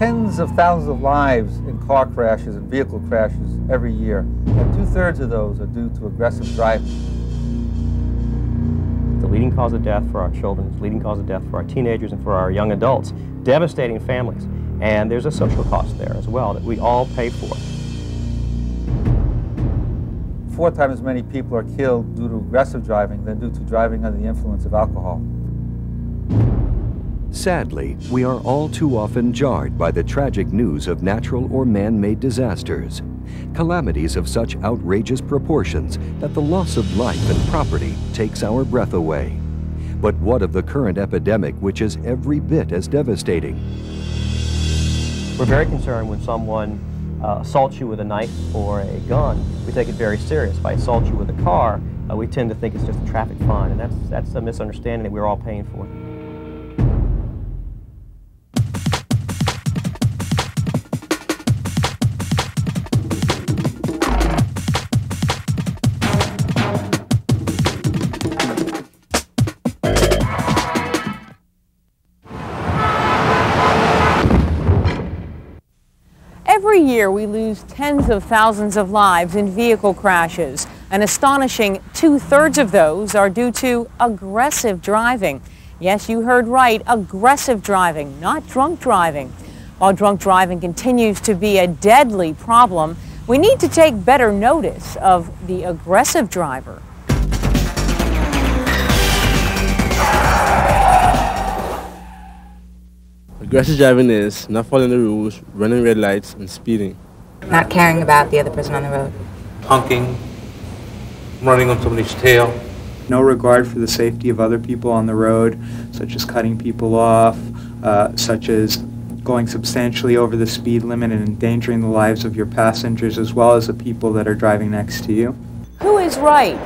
tens of thousands of lives in car crashes and vehicle crashes every year, and 2/3 of those are due to aggressive driving. The leading cause of death for our children, the leading cause of death for our teenagers and for our young adults, devastating families. And there's a social cost there as well that we all pay for. 4 times as many people are killed due to aggressive driving than due to driving under the influence of alcohol. Sadly, we are all too often jarred by the tragic news of natural or man-made disasters, calamities of such outrageous proportions that the loss of life and property takes our breath away. But what of the current epidemic, which is every bit as devastating? We're very concerned when someone assaults you with a knife or a gun. We take it very serious. If I assault you with a car, we tend to think it's just a traffic fine, and that's a misunderstanding that we're all paying for. Every year we lose tens of thousands of lives in vehicle crashes. An astonishing 2/3 of those are due to aggressive driving. Yes, you heard right, aggressive driving, not drunk driving. While drunk driving continues to be a deadly problem, we need to take better notice of the aggressive driver. Aggressive driving is not following the rules, running red lights, and speeding. Not caring about the other person on the road. Honking, running on somebody's tail. No regard for the safety of other people on the road, such as cutting people off, such as going substantially over the speed limit and endangering the lives of your passengers as well as the people that are driving next to you. Who is right?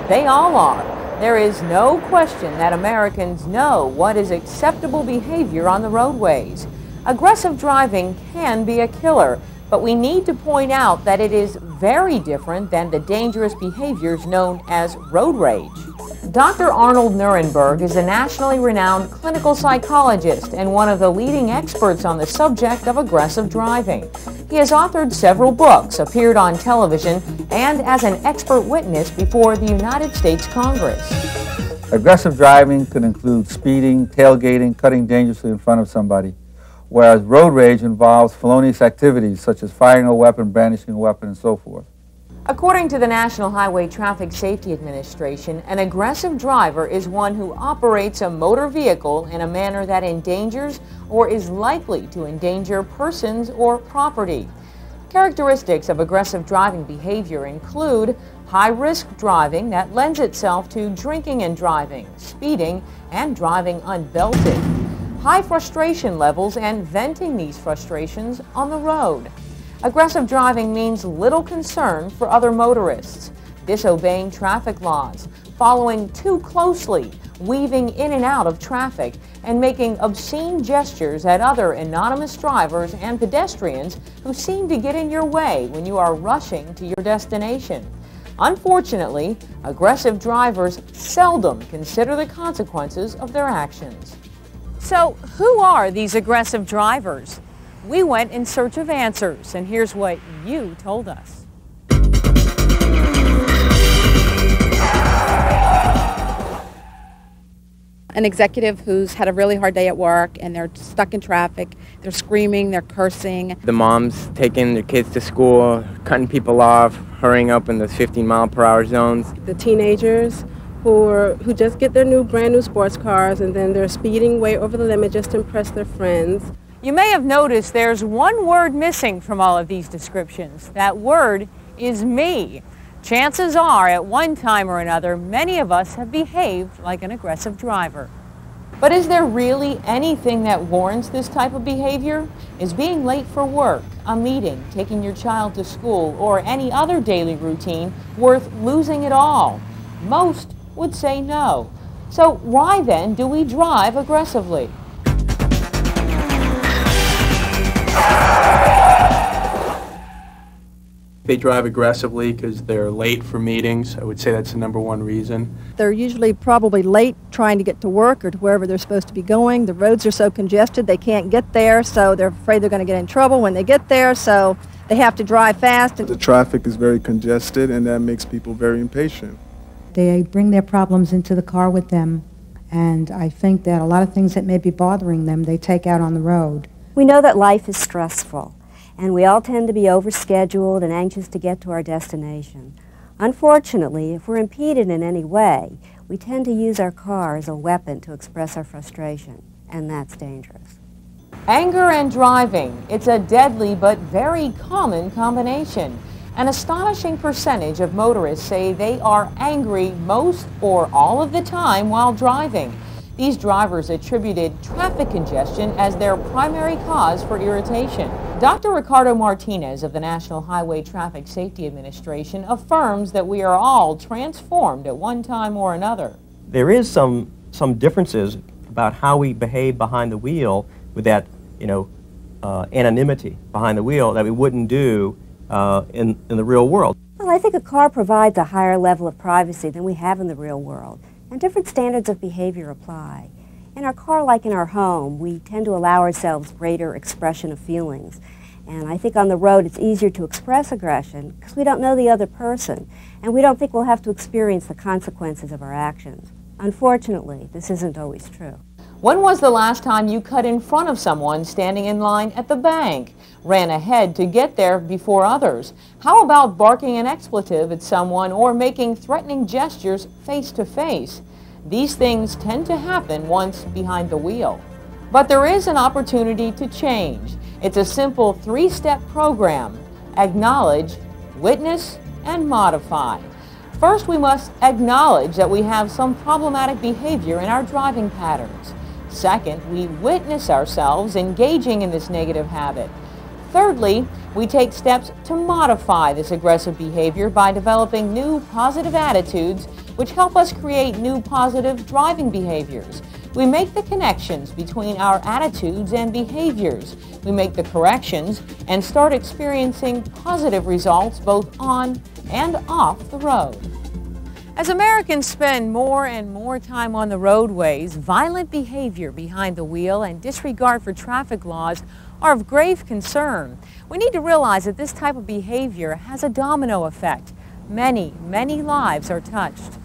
They all are. There is no question that Americans know what is acceptable behavior on the roadways. Aggressive driving can be a killer, but we need to point out that it is very different than the dangerous behaviors known as road rage. Dr. Arnold Nuremberg is a nationally renowned clinical psychologist and one of the leading experts on the subject of aggressive driving. He has authored several books, appeared on television, and as an expert witness before the United States Congress. Aggressive driving can include speeding, tailgating, cutting dangerously in front of somebody, whereas road rage involves felonious activities such as firing a weapon, brandishing a weapon, and so forth. According to the National Highway Traffic Safety Administration, an aggressive driver is one who operates a motor vehicle in a manner that endangers or is likely to endanger persons or property. Characteristics of aggressive driving behavior include high-risk driving that lends itself to drinking and driving, speeding, and driving unbelted, high frustration levels and venting these frustrations on the road. Aggressive driving means little concern for other motorists, disobeying traffic laws, following too closely, weaving in and out of traffic, and making obscene gestures at other anonymous drivers and pedestrians who seem to get in your way when you are rushing to your destination. Unfortunately, aggressive drivers seldom consider the consequences of their actions. So, who are these aggressive drivers? We went in search of answers, and here's what you told us. An executive who's had a really hard day at work and they're stuck in traffic, they're screaming, they're cursing. The moms taking their kids to school, cutting people off, hurrying up in the 15-mile-per-hour zones. The teenagers who just get their brand new sports cars and then they're speeding way over the limit just to impress their friends. You may have noticed there's one word missing from all of these descriptions. That word is me. Chances are, at one time or another, many of us have behaved like an aggressive driver. But is there really anything that warrants this type of behavior? Is being late for work, a meeting, taking your child to school, or any other daily routine worth losing it all? Most would say no. So why then do we drive aggressively? They drive aggressively because they're late for meetings. I would say that's the #1 reason. They're usually probably late trying to get to work or to wherever they're supposed to be going. The roads are so congested they can't get there, so they're afraid they're going to get in trouble when they get there, so they have to drive fast. The traffic is very congested, and that makes people very impatient. They bring their problems into the car with them, and I think that a lot of things that may be bothering them, they take out on the road. We know that life is stressful, and we all tend to be overscheduled and anxious to get to our destination. Unfortunately, if we're impeded in any way, we tend to use our car as a weapon to express our frustration, and that's dangerous. Anger and driving. It's a deadly but very common combination. An astonishing percentage of motorists say they are angry most or all of the time while driving. These drivers attributed traffic congestion as their primary cause for irritation. Dr. Ricardo Martinez of the National Highway Traffic Safety Administration affirms that we are all transformed at one time or another. There is some differences about how we behave behind the wheel with that, anonymity behind the wheel that we wouldn't do in the real world. Well, I think a car provides a higher level of privacy than we have in the real world, and different standards of behavior apply. In our car, like in our home, we tend to allow ourselves greater expression of feelings. And I think on the road it's easier to express aggression because we don't know the other person, and we don't think we'll have to experience the consequences of our actions. Unfortunately, this isn't always true. When was the last time you cut in front of someone standing in line at the bank? Ran ahead to get there before others? How about barking an expletive at someone or making threatening gestures face to face? These things tend to happen once behind the wheel. But there is an opportunity to change. It's a simple 3-step program. Acknowledge, witness, and modify. First, we must acknowledge that we have some problematic behavior in our driving patterns. Second, we witness ourselves engaging in this negative habit. Thirdly, we take steps to modify this aggressive behavior by developing new positive attitudes which help us create new positive driving behaviors. We make the connections between our attitudes and behaviors. We make the corrections and start experiencing positive results both on and off the road. As Americans spend more and more time on the roadways, violent behavior behind the wheel and disregard for traffic laws are of grave concern. We need to realize that this type of behavior has a domino effect. Many, many lives are touched.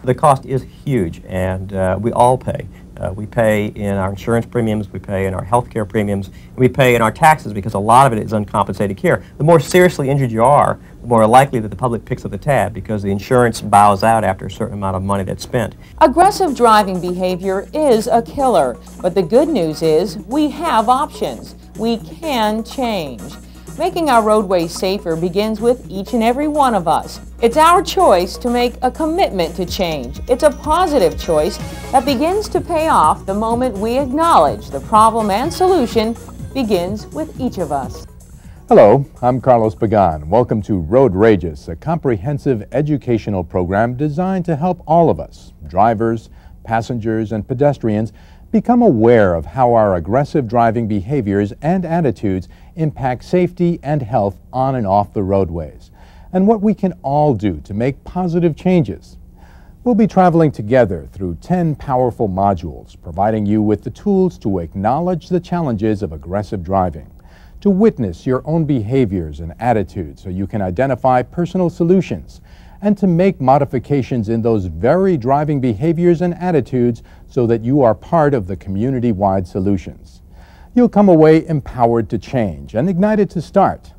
The cost is huge, and we all pay. We pay in our insurance premiums, we pay in our health care premiums, and we pay in our taxes because a lot of it is uncompensated care. The more seriously injured you are, the more likely that the public picks up the tab because the insurance bows out after a certain amount of money that's spent. Aggressive driving behavior is a killer, but the good news is we have options. We can change. Making our roadways safer begins with each and every one of us. It's our choice to make a commitment to change. It's a positive choice that begins to pay off the moment we acknowledge the problem and solution begins with each of us. Hello, I'm Carlos Pagan. Welcome to Roadrageous, a comprehensive educational program designed to help all of us, drivers, passengers, and pedestrians, become aware of how our aggressive driving behaviors and attitudes impact safety and health on and off the roadways, and what we can all do to make positive changes. We'll be traveling together through 10 powerful modules, providing you with the tools to acknowledge the challenges of aggressive driving, to witness your own behaviors and attitudes so you can identify personal solutions, and to make modifications in those very driving behaviors and attitudes so that you are part of the community-wide solutions. You'll come away empowered to change and ignited to start.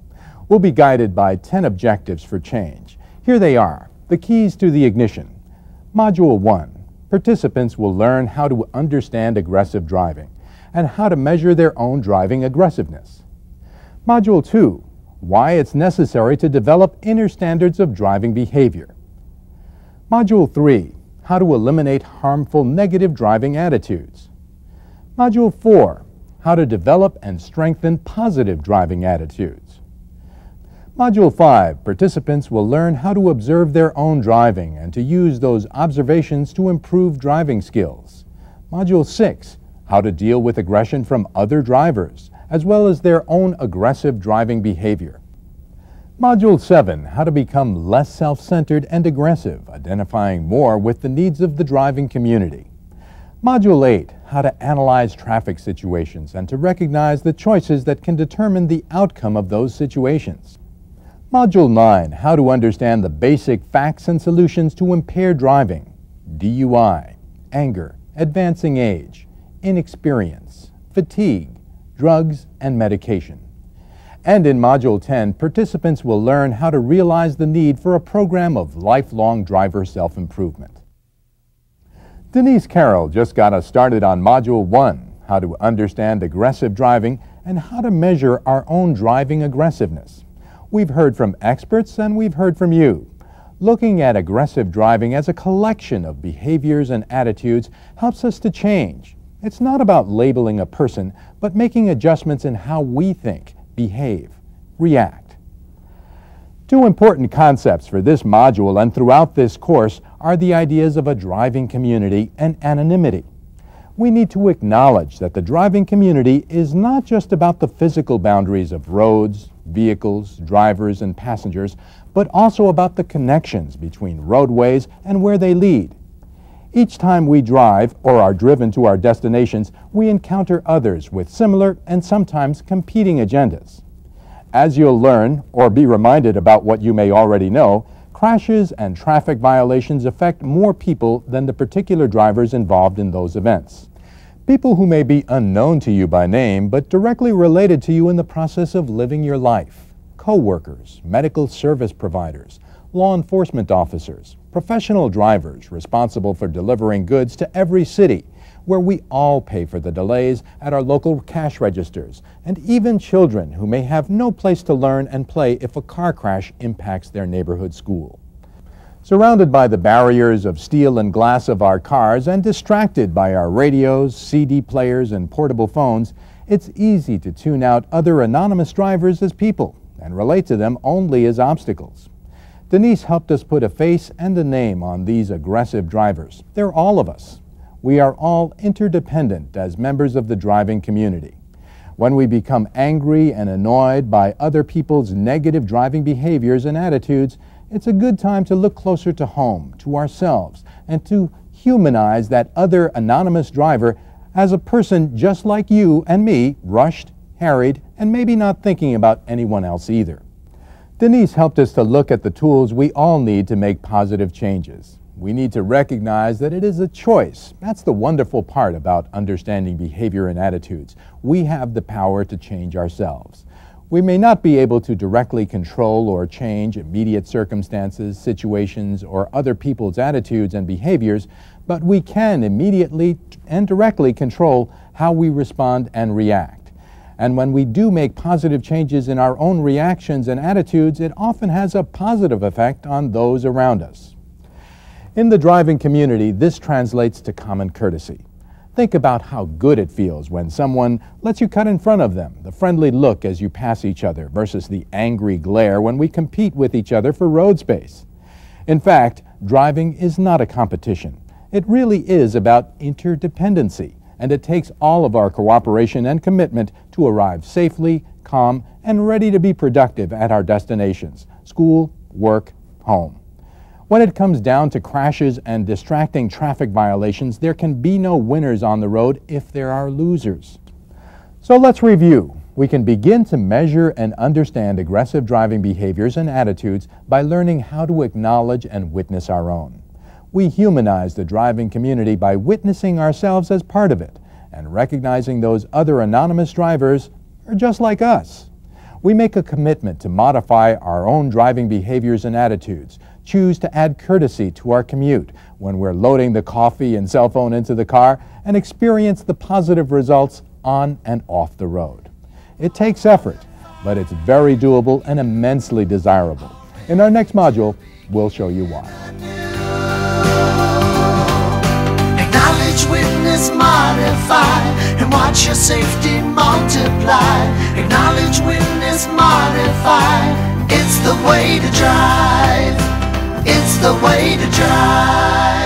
We'll be guided by 10 objectives for change. Here they are, the keys to the ignition. Module 1. Participants will learn how to understand aggressive driving and how to measure their own driving aggressiveness. Module 2. Why it's necessary to develop inner standards of driving behavior. Module 3. How to eliminate harmful negative driving attitudes. Module 4. How to develop and strengthen positive driving attitudes. Module 5. Participants will learn how to observe their own driving and to use those observations to improve driving skills. Module 6. How to deal with aggression from other drivers, as well as their own aggressive driving behavior. Module 7, how to become less self-centered and aggressive, identifying more with the needs of the driving community. Module 8, how to analyze traffic situations and to recognize the choices that can determine the outcome of those situations. Module 9, how to understand the basic facts and solutions to impaired driving, DUI, anger, advancing age, inexperience, fatigue, drugs, and medication. And in Module 10, participants will learn how to realize the need for a program of lifelong driver self-improvement. Denise Carroll just got us started on Module 1, how to understand aggressive driving and how to measure our own driving aggressiveness. We've heard from experts and we've heard from you. Looking at aggressive driving as a collection of behaviors and attitudes helps us to change. It's not about labeling a person, but making adjustments in how we think, behave, react. Two important concepts for this module and throughout this course are the ideas of a driving community and anonymity. We need to acknowledge that the driving community is not just about the physical boundaries of roads, vehicles, drivers, and passengers, but also about the connections between roadways and where they lead. Each time we drive or are driven to our destinations, we encounter others with similar and sometimes competing agendas. As you'll learn, or be reminded about what you may already know, crashes and traffic violations affect more people than the particular drivers involved in those events. People who may be unknown to you by name, but directly related to you in the process of living your life. Co-workers, medical service providers, law enforcement officers, professional drivers responsible for delivering goods to every city, where we all pay for the delays at our local cash registers, and even children who may have no place to learn and play if a car crash impacts their neighborhood school. Surrounded by the barriers of steel and glass of our cars and distracted by our radios, CD players, and portable phones, it's easy to tune out other anonymous drivers as people and relate to them only as obstacles. Denise helped us put a face and a name on these aggressive drivers. They're all of us. We are all interdependent as members of the driving community. When we become angry and annoyed by other people's negative driving behaviors and attitudes, it's a good time to look closer to home, to ourselves, and to humanize that other anonymous driver as a person just like you and me, rushed, harried, and maybe not thinking about anyone else either. Denise helped us to look at the tools we all need to make positive changes. We need to recognize that it is a choice. That's the wonderful part about understanding behavior and attitudes. We have the power to change ourselves. We may not be able to directly control or change immediate circumstances, situations, or other people's attitudes and behaviors, but we can immediately and directly control how we respond and react. And when we do make positive changes in our own reactions and attitudes, it often has a positive effect on those around us. In the driving community, this translates to common courtesy. Think about how good it feels when someone lets you cut in front of them, the friendly look as you pass each other versus the angry glare when we compete with each other for road space. In fact, driving is not a competition. It really is about interdependency, and it takes all of our cooperation and commitment to arrive safely, calm, and ready to be productive at our destinations, school, work, home. When it comes down to crashes and distracting traffic violations, there can be no winners on the road if there are losers. So let's review. We can begin to measure and understand aggressive driving behaviors and attitudes by learning how to acknowledge and witness our own. We humanize the driving community by witnessing ourselves as part of it and recognizing those other anonymous drivers are just like us. We make a commitment to modify our own driving behaviors and attitudes, choose to add courtesy to our commute when we're loading the coffee and cell phone into the car, and experience the positive results on and off the road. It takes effort, but it's very doable and immensely desirable. In our next module, we'll show you why. Acknowledge, witness, modify, and watch your safety multiply. Acknowledge, witness, modify. It's the way to drive. It's the way to drive.